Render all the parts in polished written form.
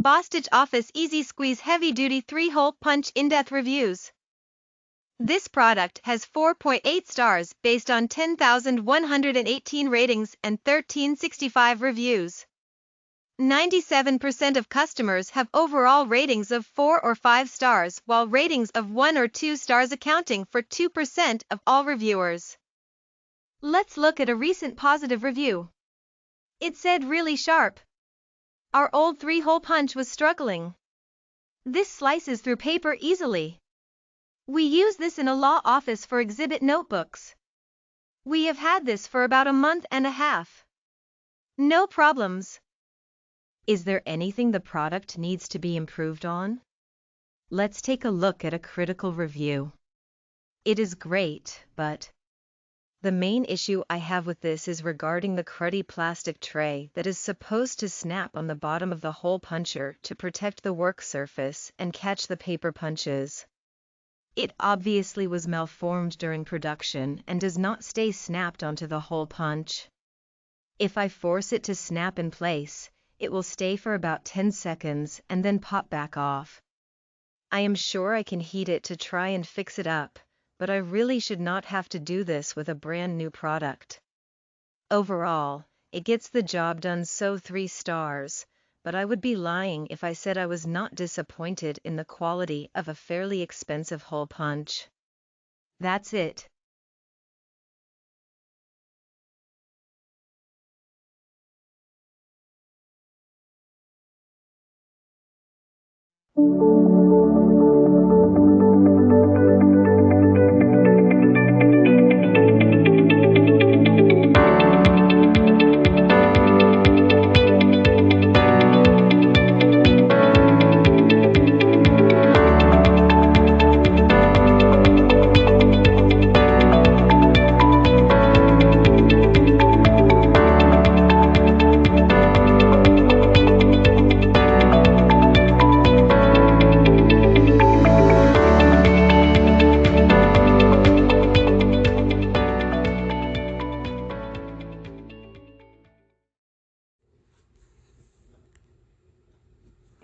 Bostitch Office Easy Squeeze Heavy Duty 3-Hole Punch In-Depth Reviews. This product has 4.8 stars based on 10,118 ratings and 1,365 reviews. 97% of customers have overall ratings of 4 or 5 stars, while ratings of 1 or 2 stars accounting for 2% of all reviewers. Let's look at a recent positive review. It said, "Really sharp. Our old 3-hole punch was struggling. This slices through paper easily. We use this in a law office for exhibit notebooks. We have had this for about a month and a half. No problems." Is there anything the product needs to be improved on? Let's take a look at a critical review. It is great, but the main issue I have with this is regarding the cruddy plastic tray that is supposed to snap on the bottom of the hole puncher to protect the work surface and catch the paper punches. It obviously was malformed during production and does not stay snapped onto the hole punch. If I force it to snap in place, it will stay for about 10 seconds and then pop back off. I am sure I can heat it to try and fix it up, but I really should not have to do this with a brand new product. Overall, it gets the job done, so 3 stars, but I would be lying if I said I was not disappointed in the quality of a fairly expensive hole punch. That's it.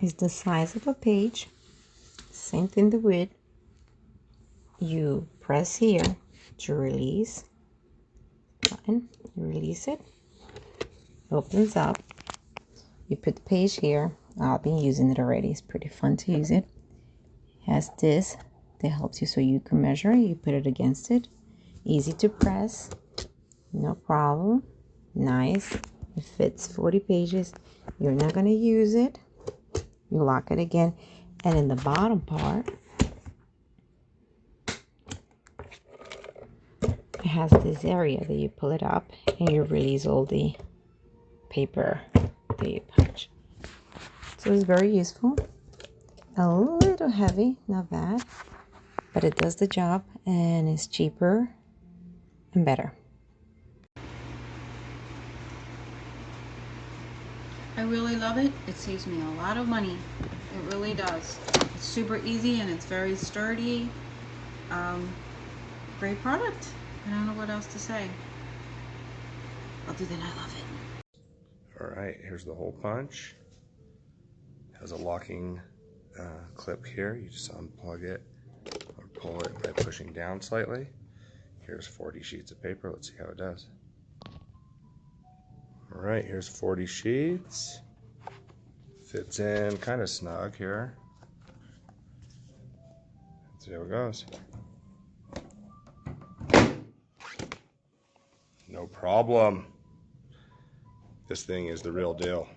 Is the size of a page, same thing the width. You press here to release button, you release it, opens up, you put the page here. I've been using it already, it's pretty fun to use it. Has this that helps you so you can measure, you put it against it, easy to press, no problem, nice. It fits 40 pages. You're not going to use it, you lock it again, and in the bottom part it has this area that you pull it up and you release all the paper that you punch. So it's very useful. A little heavy, not bad, but it does the job and it's cheaper and better. I really love it. It saves me a lot of money. It really does. It's super easy and it's very sturdy. Great product. I don't know what else to say, other than I love it. Alright, here's the hole punch. It has a locking clip here. You just unplug it or pull it by pushing down slightly. Here's 40 sheets of paper. Let's see how it does. Alright, here's 40 sheets. Fits in kind of snug here. Let's see how it goes. No problem. This thing is the real deal.